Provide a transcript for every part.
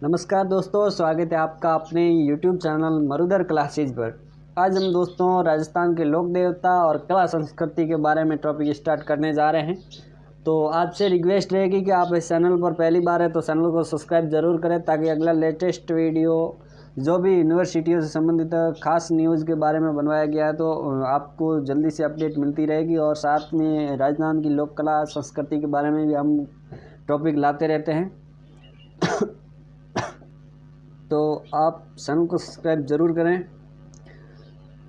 नमस्कार दोस्तों, स्वागत है आपका अपने YouTube चैनल मरुधर क्लासेज पर। आज हम दोस्तों राजस्थान के लोक देवता और कला संस्कृति के बारे में टॉपिक स्टार्ट करने जा रहे हैं। तो आपसे रिक्वेस्ट रहेगी कि आप इस चैनल पर पहली बार है तो चैनल को सब्सक्राइब ज़रूर करें, ताकि अगला लेटेस्ट वीडियो जो भी यूनिवर्सिटियों से संबंधित खास न्यूज़ के बारे में बनवाया गया है तो आपको जल्दी से अपडेट मिलती रहेगी। और साथ में राजस्थान की लोक कला संस्कृति के बारे में भी हम टॉपिक लाते रहते हैं। तो आप चैनल को सब्सक्राइब जरूर करें।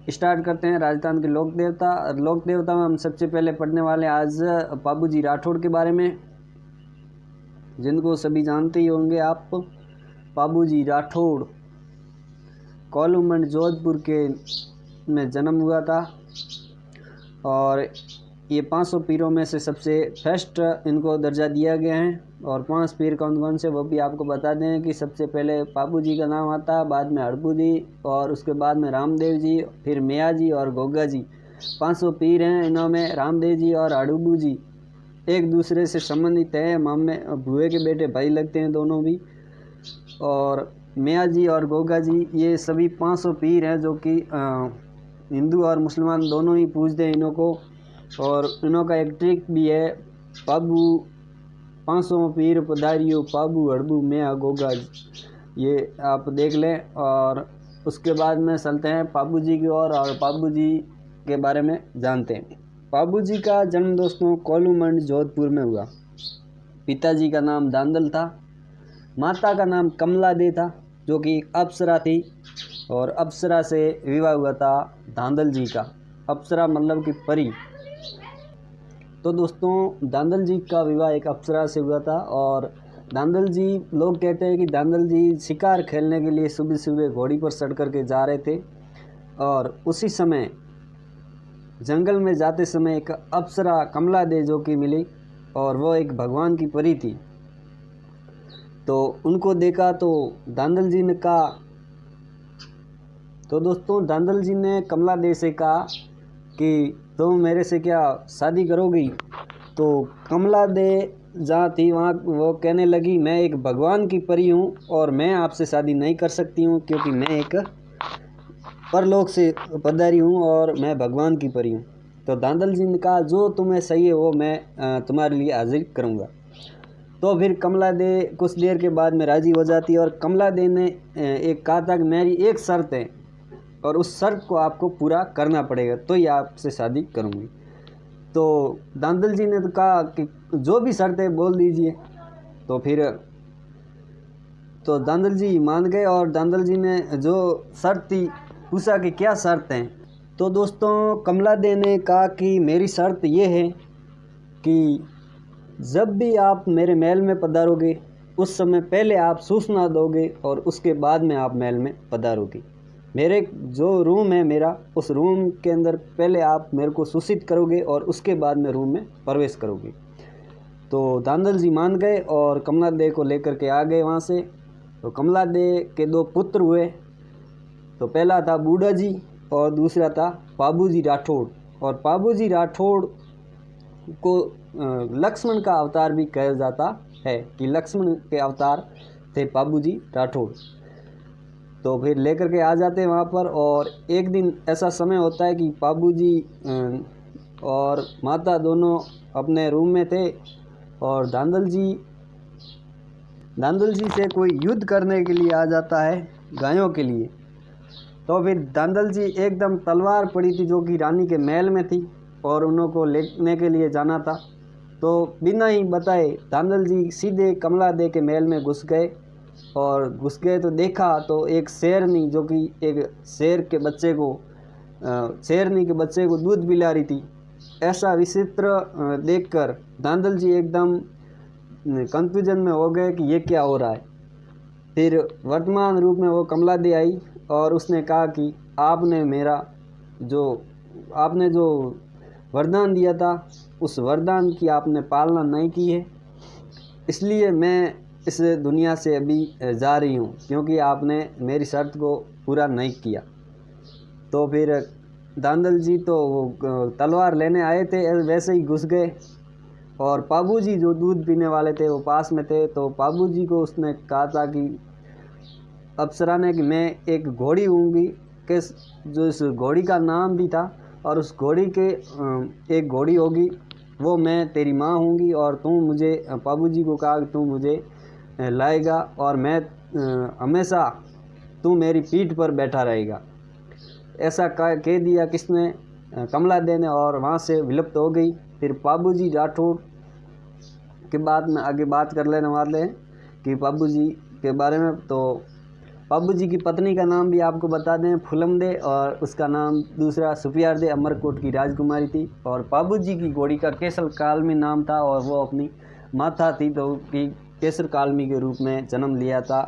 स्टार्ट करते हैं राजस्थान के लोक देवता में हम सबसे पहले पढ़ने वाले आज पाबूजी राठौड़ के बारे में, जिनको सभी जानते ही होंगे आप। पाबूजी राठौड़ कोलूमंड जोधपुर के में जन्म हुआ था और ये 500 पीरों में से सबसे फर्स्ट इनको दर्जा दिया गया है। और 5 पीर कौन कौन से वो भी आपको बता दें कि सबसे पहले पाबू जी का नाम आता है, बाद में हड़बू जी और उसके बाद में रामदेव जी, फिर मियाँ जी और गोगा जी। 500 पीर हैं। इनमें रामदेव जी और हड़बू जी एक दूसरे से संबंधित हैं, मामे भुए के बेटे भाई लगते हैं दोनों भी। और मियाँ जी और गोगा जी ये सभी 500 पीर हैं जो कि हिंदू और मुसलमान दोनों ही पूजते हैं इन्हों को। और इन्हों का एक ट्रिक भी है, पाबू 500 पीर पधारियो पाबू हड़बू मियाँ गोगा, ये आप देख लें। और उसके बाद में चलते हैं पाबू जी की और पाबू जी के बारे में जानते हैं। पाबू जी का जन्म दोस्तों कोलूमंड जोधपुर में हुआ। पिताजी का नाम दांदल था, माता का नाम कमला दे था जो कि अप्सरा थी, और अप्सरा से विवाह हुआ था दांदल जी का। अप्सरा मतलब कि परी। तो दोस्तों दांदल जी का विवाह एक अप्सरा से हुआ था। और दांदल जी, लोग कहते हैं कि दांदल जी शिकार खेलने के लिए सुबह सुबह घोड़ी पर चढ़ करके जा रहे थे, और उसी समय जंगल में जाते समय एक अप्सरा कमला दे जो कि मिली, और वो एक भगवान की परी थी। तो उनको देखा तो दांदल जी ने कहा, तो दोस्तों दांदल जी ने कमला दे से कहा कि तुम मेरे से क्या शादी करोगी। तो कमला दे जहाँ थी वहाँ वो कहने लगी, मैं एक भगवान की परी हूँ और मैं आपसे शादी नहीं कर सकती हूँ, क्योंकि मैं एक परलोक से पधारी हूँ और मैं भगवान की परी हूँ। तो दांदल जी ने कहा, जो तुम्हें सही है वो मैं तुम्हारे लिए हाजिर करूँगा। तो फिर कमला दे कुछ देर के बाद में राज़ी हो जाती है, और कमला दे ने एक कहा था कि मेरी एक शर्त है और उस शर्त को आपको पूरा करना पड़ेगा तो ये आपसे शादी करूँगी। तो दांदल जी ने तो कहा कि जो भी शर्त है बोल दीजिए। तो फिर तो दांदल जी मान गए, और दांदल जी ने जो शर्त थी पूछा कि क्या शर्त है। तो दोस्तों कमला दे ने कहा कि मेरी शर्त ये है कि जब भी आप मेरे महल में पधारोगे उस समय पहले आप सूचना दोगे और उसके बाद में आप महल में पधारोगे। मेरे जो रूम है मेरा, उस रूम के अंदर पहले आप मेरे को सूचित करोगे और उसके बाद में रूम में प्रवेश करोगे। तो दांदल जी मान गए और कमला दे को लेकर के आ गए वहाँ से। तो कमला दे के 2 पुत्र हुए। तो पहला था बूढ़ा जी और दूसरा था पाबूजी राठौड़। और पाबूजी राठौड़ को लक्ष्मण का अवतार भी कहा जाता है, कि लक्ष्मण के अवतार थे पाबूजी राठौड़। तो फिर लेकर के आ जाते हैं वहाँ पर। और एक दिन ऐसा समय होता है कि पाबूजी और माता दोनों अपने रूम में थे, और दांदल जी से कोई युद्ध करने के लिए आ जाता है गायों के लिए। तो फिर दांदल जी एकदम तलवार पड़ी थी जो कि रानी के महल में थी, और उन्हों को लेने के लिए जाना था। तो बिना ही बताए दांदल जी सीधे कमला दे के महल में घुस गए। और घुस गए तो देखा तो एक शेरनी जो कि एक शेरनी के बच्चे को दूध पिला रही थी। ऐसा विचित्र देखकर दांदल जी एकदम कंफ्यूजन में हो गए कि ये क्या हो रहा है। फिर वर्तमान रूप में वो कमला दे आई और उसने कहा कि आपने जो वरदान दिया था उस वरदान की आपने पालना नहीं की है, इसलिए मैं इस दुनिया से अभी जा रही हूँ, क्योंकि आपने मेरी शर्त को पूरा नहीं किया। तो फिर दांदल जी तो वो तलवार लेने आए थे, वैसे ही घुस गए। और पाबूजी जो दूध पीने वाले थे वो पास में थे। तो पाबूजी को उसने कहा था कि अप्सरा ने कि मैं एक घोड़ी होंगी, कि जो इस घोड़ी का नाम भी था, और उस घोड़ी के एक घोड़ी होगी, वो मैं तेरी माँ होंगी, और तू मुझे पाबू जी को कहा कि तू मुझे लाएगा और मैं हमेशा तू मेरी पीठ पर बैठा रहेगा। ऐसा कह दिया किसने? कमला दे ने, और वहाँ से विलुप्त हो गई। फिर पाबू जी राठौड़ के बाद में आगे बात कर लेने वाले हैं कि पाबू जी के बारे में। तो पाबू जी की पत्नी का नाम भी आपको बता दें, फुलमदे, और उसका नाम दूसरा सुफियारदे अमरकोट की राजकुमारी थी। और पाबू जी की घोड़ी का केसर कालमी नाम था, और वो अपनी माता थी तो कि केसर कालमी के रूप में जन्म लिया था।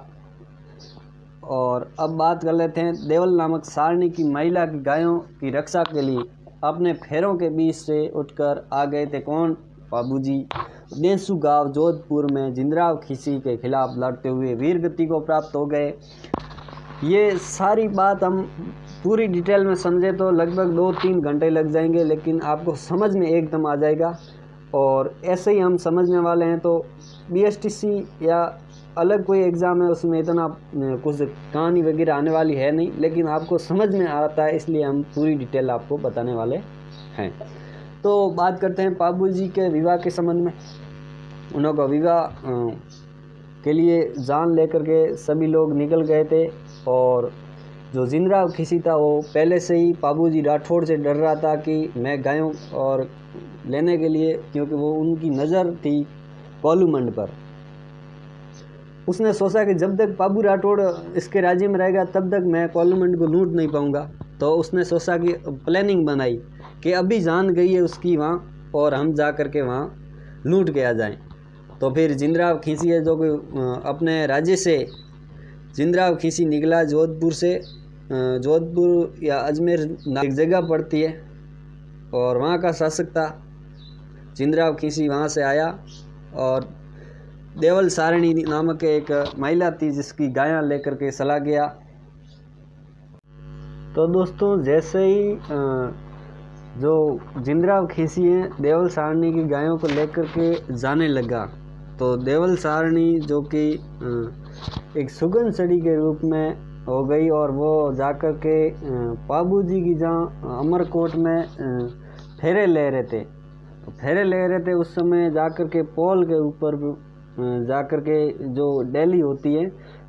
और अब बात कर लेते हैं, देवल नामक सारणी की महिला की गायों की रक्षा के लिए अपने फेरों के बीच से उठकर आ गए थे कौन? पाबू जी। देसू गांव जोधपुर में जिंदराव खीसी के खिलाफ लड़ते हुए वीर गति को प्राप्त हो गए। ये सारी बात हम पूरी डिटेल में समझे तो लगभग 2-3 घंटे लग जाएंगे, लेकिन आपको समझ में एकदम आ जाएगा। और ऐसे ही हम समझने वाले हैं। तो BSTC या अलग कोई एग्ज़ाम है उसमें इतना कुछ कहानी वगैरह आने वाली है नहीं, लेकिन आपको समझ में आता है, इसलिए हम पूरी डिटेल आपको बताने वाले हैं। तो बात करते हैं पाबू जी के विवाह के संबंध में। उनका विवाह के लिए जान लेकर के सभी लोग निकल गए थे, और जो जिंदराव खीसी था वो पहले से ही पाबू जी राठौड़ से डर रहा था कि मैं गायों और लेने के लिए, क्योंकि वो उनकी नज़र थी कोलूमंड पर। उसने सोचा कि जब तक पाबू राठौड़ इसके राज्य में रहेगा तब तक मैं कोलूमंड को लूट नहीं पाऊंगा। तो उसने सोचा कि प्लानिंग बनाई कि अभी जान गई है उसकी वहाँ, और हम जा कर के वहाँ लूट के आ जाएं। तो फिर जिंदराव खीसी है जो कि अपने राज्य से जिंदराव खीसी निकला जोधपुर से। जोधपुर या अजमेर एक जगह पड़ती है, और वहाँ का शासक था जिंदराव खीसी। वहाँ से आया, और देवल सारणी नामक एक महिला थी जिसकी गायां लेकर के चला गया। तो दोस्तों, जैसे ही जो जिंदराव खीसी है देवल सारणी की गायों को लेकर के जाने लगा, तो देवल सारणी जो कि एक सुगन सड़ी के रूप में हो गई, और वो जाकर के पाबू जी की जहाँ अमरकोट में फेरे ले रहे थे। तो फेरे ले रहे थे उस समय जाकर के पोल के ऊपर जाकर के जो डेली होती है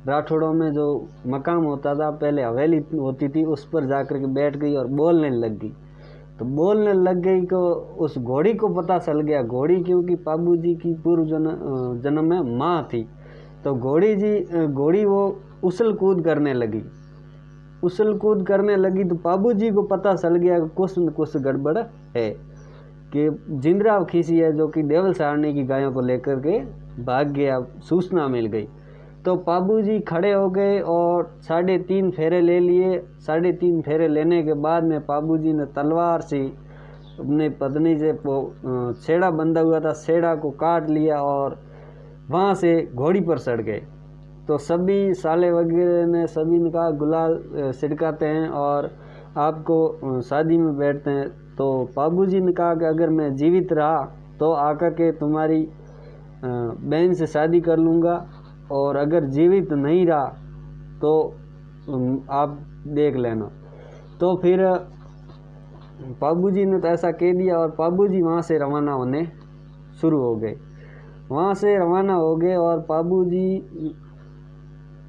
राठौड़ों में, जो मकाम होता था पहले हवेली होती थी, उस पर जाकर के बैठ गई और बोलने लग गई। तो बोलने लग गई को उस घोड़ी को पता चल गया। घोड़ी क्योंकि पाबू जी की पूर्व जन्म में माँ थी, तो घोड़ी वो उछल कूद करने लगी। तो पाबू जी को पता चल गया कि कुछ न कुछ गड़बड़ है, कि जिंदराव खीसी है जो कि देवल सारणी की गायों को लेकर के भाग गया, सूचना मिल गई। तो पाबू जी खड़े हो गए और 3.5 फेरे ले लिए। 3.5 फेरे लेने के बाद में पाबू जी ने तलवार से अपनी पत्नी से छेड़ा बंधा हुआ था, छेड़ा को काट लिया और वहाँ से घोड़ी पर चढ़ गए। तो सभी साले वगैरह ने सभी ने कहा गुलाल छिड़काते हैं और आपको शादी में बैठते हैं। तो पाबू जी ने कहा कि अगर मैं जीवित रहा तो आकर के तुम्हारी बहन से शादी कर लूँगा, और अगर जीवित नहीं रहा तो आप देख लेना। तो फिर पाबू जी ने तो ऐसा कह दिया, और पाबू जी वहाँ से रवाना होने शुरू हो गए। और पाबू जी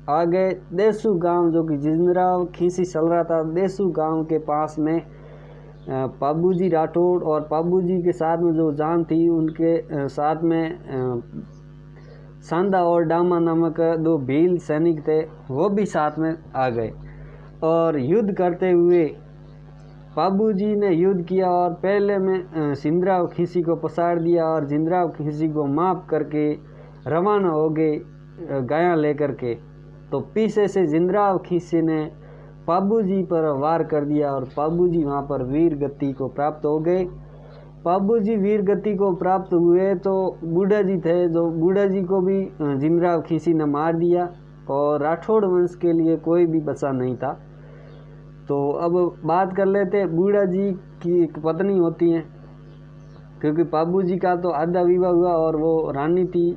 आ गए देसू गांव, जो कि जिंदराव खीसी चल रहा था। देसू गांव के पास में पाबू जी राठौड़ और पाबू जी के साथ में जो जान थी, उनके साथ में सांदा और डामा नामक 2 भील सैनिक थे, वो भी साथ में आ गए। और युद्ध करते हुए पाबू जी ने युद्ध किया, और पहले में जिंदराव खीसी को पछाड़ दिया, और जिंदराव खीसी को माफ करके रवाना हो गए गायां लेकर के। तो पीछे से जिंदराव खीसी ने पाबू जी पर वार कर दिया, और पाबू जी वहाँ पर वीर गति को प्राप्त हो गए। पाबू जी वीर गति को प्राप्त हुए तो बूढ़ा जी थे, जो बूढ़ा जी को भी जिंदराव खीसी ने मार दिया, और राठौड़ वंश के लिए कोई भी बचा नहीं था। तो अब बात कर लेते बूढ़ा जी की एक पत्नी होती हैं, क्योंकि पाबू जी का तो आधा विवाह हुआ और वो रानी थी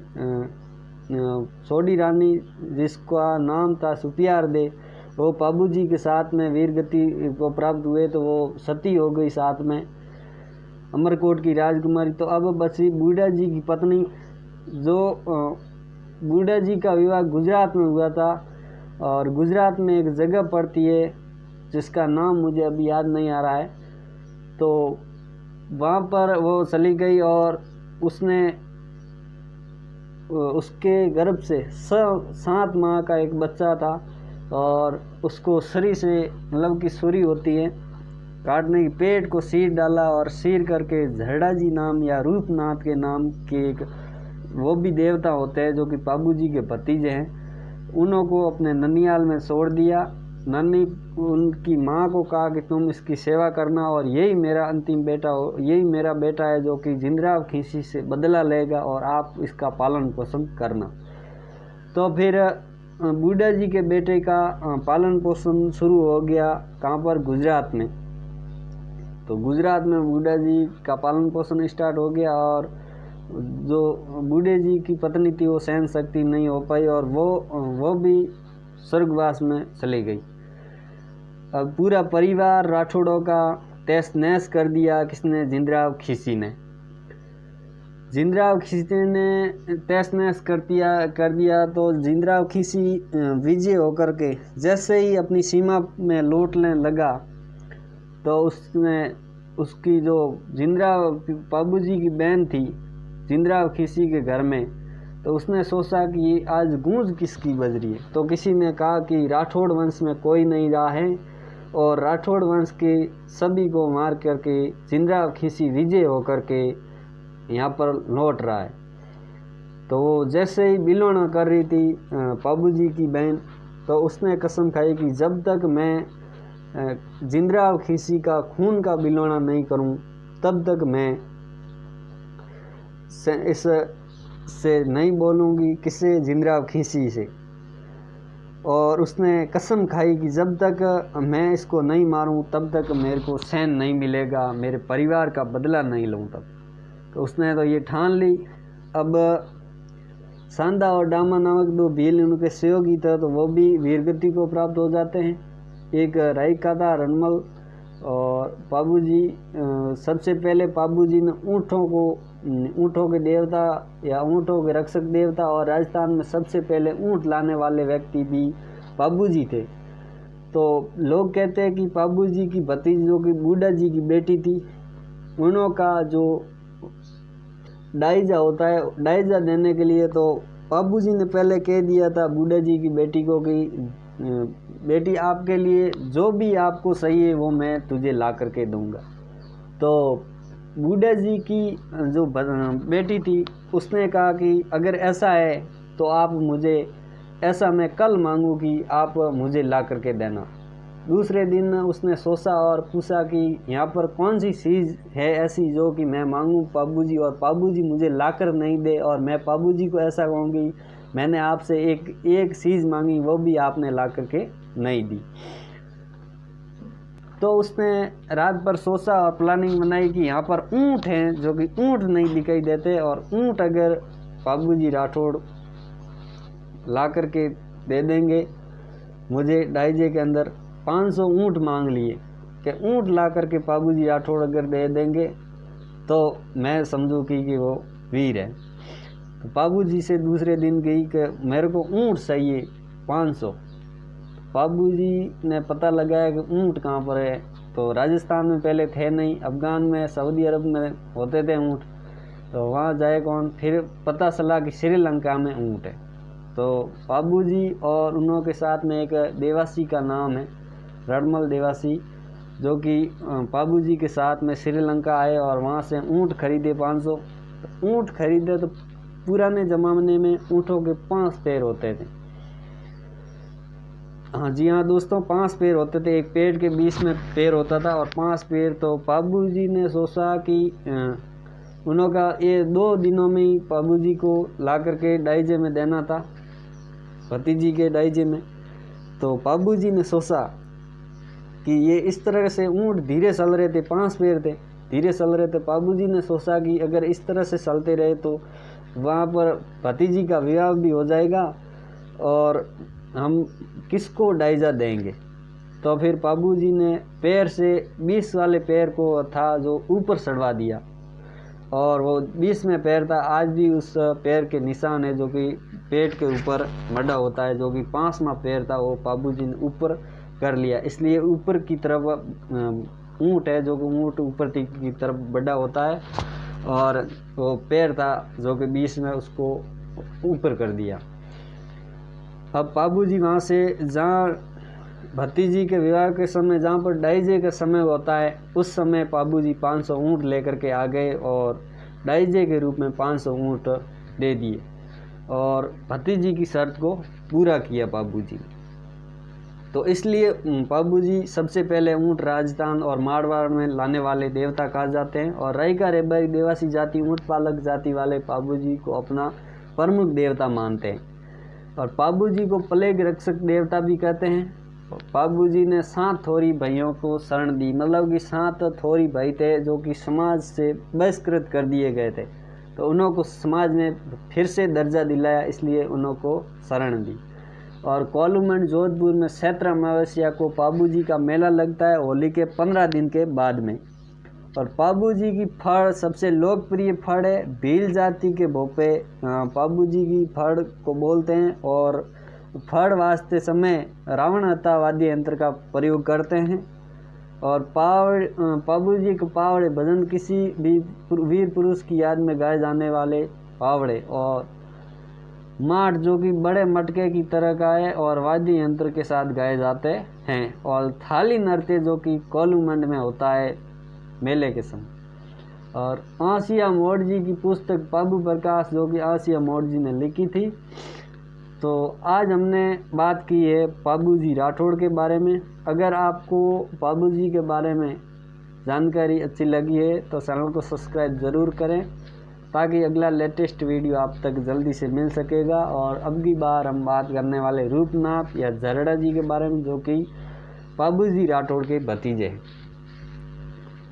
सोडी रानी जिसका नाम था सुपियार दे, वो पाबू जी के साथ में वीर गति को प्राप्त हुए, तो वो सती हो गई साथ में अमरकोट की राजकुमारी। तो अब बची बूढ़ा जी की पत्नी, जो बूढ़ा जी का विवाह गुजरात में हुआ था, और गुजरात में एक जगह पड़ती है जिसका नाम मुझे अभी याद नहीं आ रहा है। तो वहाँ पर वो चली गई और उसने उसके गर्भ से 7 माह का एक बच्चा था, और उसको छुरी से, मतलब की छुरी होती है काटने की, पेट को चीर डाला और चीर करके झरड़ा जी नाम या रूपनाथ के नाम के एक वो भी देवता होते हैं जो कि पाबू जी के भतीजे हैं, उन्हों को अपने ननियाल में छोड़ दिया। नन्नी उनकी माँ को कहा कि तुम इसकी सेवा करना और यही मेरा अंतिम बेटा हो, यही मेरा बेटा है जो कि जिंद्राव खींची से बदला लेगा और आप इसका पालन पोषण करना। तो फिर बूढ़ा जी के बेटे का पालन पोषण शुरू हो गया, कहाँ पर, गुजरात में। तो गुजरात में बूढ़ा जी का पालन पोषण स्टार्ट हो गया, और जो बूढ़े जी की पत्नी थी वो सहन शक्ति नहीं हो पाई और वो भी स्वर्गवास में चली गई। अब पूरा परिवार राठौड़ों का तहस नहस कर दिया किसने, जिंद्राव खीसी ने। जिंद्राव खीसी ने तहस नहस कर दिया। तो जिंद्राव खीसी विजय होकर के जैसे ही अपनी सीमा में लौटने लगा, तो उसने उसकी जो जिंद्राव पाबू जी की बहन थी जिंद्राव खीसी के घर में, तो उसने सोचा कि आज गूंज किसकी बज रही है। तो किसी ने कहा कि राठौड़ वंश में कोई नहीं रहा है, और राठौड़ वंश के सभी को मार करके जिंद्राव खीसी विजय होकर के यहाँ पर लौट रहा है। तो वो जैसे ही बिलोना कर रही थी पाबू जी की बहन, तो उसने कसम खाई कि जब तक मैं जिंद्राव खीसी का खून का बिलोना नहीं करूं, तब तक मैं इस से नहीं बोलूँगी, किसे, जिंद्राव खीसी से। और उसने कसम खाई कि जब तक मैं इसको नहीं मारूं तब तक मेरे को सहन नहीं मिलेगा, मेरे परिवार का बदला नहीं लूँ तब। तो उसने तो ये ठान ली। अब सांदा और डामा नामक 2 भील उनके सहयोगी थे, तो वो भी वीरगति को प्राप्त हो जाते हैं। एक रायका था रणमल, और पाबूजी सबसे पहले पाबूजी ने ऊँटों के देवता या ऊँटों के रक्षक देवता, और राजस्थान में सबसे पहले ऊँट लाने वाले व्यक्ति भी पाबूजी थे। तो लोग कहते हैं कि पाबूजी की भतीजी जो कि बूढ़ा जी की बेटी थी, उन्हों का जो डाइजा होता है, डाइजा देने के लिए तो पाबूजी ने पहले कह दिया था बूढ़ा जी की बेटी को कि बेटी आपके लिए जो भी आपको सही है वो मैं तुझे ला करके दूंगा। तो बूढ़ा जी की जो बेटी थी उसने कहा कि अगर ऐसा है तो आप मुझे, ऐसा मैं कल मांगू कि आप मुझे ला करके देना। दूसरे दिन उसने सोचा और पूछा कि यहाँ पर कौन सी चीज़ है ऐसी जो कि मैं मांगूँ पाबूजी, और पाबूजी मुझे लाकर नहीं दे, और मैं पाबूजी को ऐसा कहूँगी मैंने आपसे एक चीज़ मांगी वो भी आपने ला करके नहीं दी। तो उसने रात भर सोचा और प्लानिंग बनाई कि यहाँ पर ऊँट हैं जो कि ऊँट नहीं दिखाई देते, और ऊँट अगर पाबूजी राठौड़ ला करके दे देंगे मुझे डाइजे के अंदर 500 ऊँट मांग लिए कि ऊँट ला करके पाबूजी राठौड़ अगर दे देंगे तो मैं समझूँ कि वो वीर है। तो पाबूजी से दूसरे दिन गई कि मेरे को ऊँट चाहिए 500। पाबूजी ने पता लगाया कि ऊँट कहाँ पर है, तो राजस्थान में पहले थे नहीं, अफगान में, सऊदी अरब में होते थे ऊँट। तो वहाँ जाए कौन, फिर पता चला कि श्रीलंका में ऊँट है। तो पाबूजी और उन्हों के साथ में एक देवासी का नाम है रणमल देवासी, जो कि पाबूजी के साथ में श्रीलंका आए और वहाँ से ऊँट खरीदे 500। तो ऊँट खरीदे तो पुराने ज़माने में ऊँटों के 5 पैर होते थे। हाँ जी हाँ दोस्तों, 5 पैर होते थे, एक पेड़ के बीच में पैर होता था और 5 पैर। तो पाबूजी ने सोचा कि उनका ये 2 दिनों में ही पाबूजी को ला करके डाइजे में देना था, भतीजी के डाइजे में। तो पाबूजी ने सोचा कि ये इस तरह से ऊँट धीरे चल रहे थे, 5 पैर थे, धीरे चल रहे थे। पाबूजी ने सोचा कि अगर इस तरह से चलते रहे तो वहाँ पर भतीजी का विवाह भी हो जाएगा और हम किसको डाइजा देंगे। तो फिर बाबूजी ने पैर से 20 वाले पैर को था जो ऊपर चढ़वा दिया और वो 20वें पैर था। आज भी उस पैर के निशान है जो कि पेट के ऊपर मड़ा होता है, जो कि 5वां पैर था वो बाबूजी ने ऊपर कर लिया। इसलिए ऊपर की तरफ ऊँट है, जो कि ऊँट ऊपर की तरफ बड़ा होता है और वो पैर था जो कि 20 में उसको ऊपर कर दिया। अब बाबूजी वहाँ से जहाँ भतीजी के विवाह के समय जहाँ पर डाइजे का समय होता है उस समय बाबूजी 500 ऊँट लेकर के आ गए और डाइजे के रूप में 500 ऊँट दे दिए और भतीजी की शर्त को पूरा किया बाबूजी। तो इसलिए बाबूजी सबसे पहले ऊँट राजस्थान और मारवाड़ में लाने वाले देवता कहा जाते हैं और रायका रेबाई देवासी जाति ऊँट पालक जाति वाले बाबूजी को अपना प्रमुख देवता मानते हैं और बाबूजी को प्लेग रक्षक देवता भी कहते हैं। बाबूजी ने 7 थोरी भाइयों को शरण दी, मतलब कि 7 थोरी भाई थे जो कि समाज से बहिष्कृत कर दिए गए थे, तो उन्हों को समाज ने फिर से दर्जा दिलाया, इसलिए उन्हों को शरण दी। और कोलूमंड जोधपुर में चैत्र अमावस्या को बाबूजी का मेला लगता है होली के 15 दिन के बाद में। और बाबूजी की फड़ सबसे लोकप्रिय फड़ है भील जाति के भोपे बाबूजी की फड़ को बोलते हैं और फड़ वास्ते समय रावण हत्या वाद्य यंत्र का प्रयोग करते हैं। और बाबूजी के पावड़े भजन किसी भी वीर पुरुष की याद में गाए जाने वाले पावड़े और माठ जो कि बड़े मटके की तरह का है और वाद्य यंत्र के साथ गाए जाते हैं। और थाली नृत्य जो कि कोलूमंड में होता है मेले के समय। और आसिया मोड़ जी की पुस्तक बाबू प्रकाश जो कि आसिया मोड़ जी ने लिखी थी। तो आज हमने बात की है बाबूजी राठौड़ के बारे में। अगर आपको बाबूजी के बारे में जानकारी अच्छी लगी है तो चैनल को सब्सक्राइब ज़रूर करें ताकि अगला लेटेस्ट वीडियो आप तक जल्दी से मिल सकेगा। और अब की बार हम बात करने वाले रूपनाथ या झरड़ा जी के बारे में जो कि बाबूजी राठौड़ के भतीजे हैं।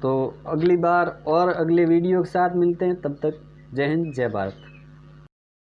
तो अगली बार और अगले वीडियो के साथ मिलते हैं, तब तक जय हिंद जय भारत।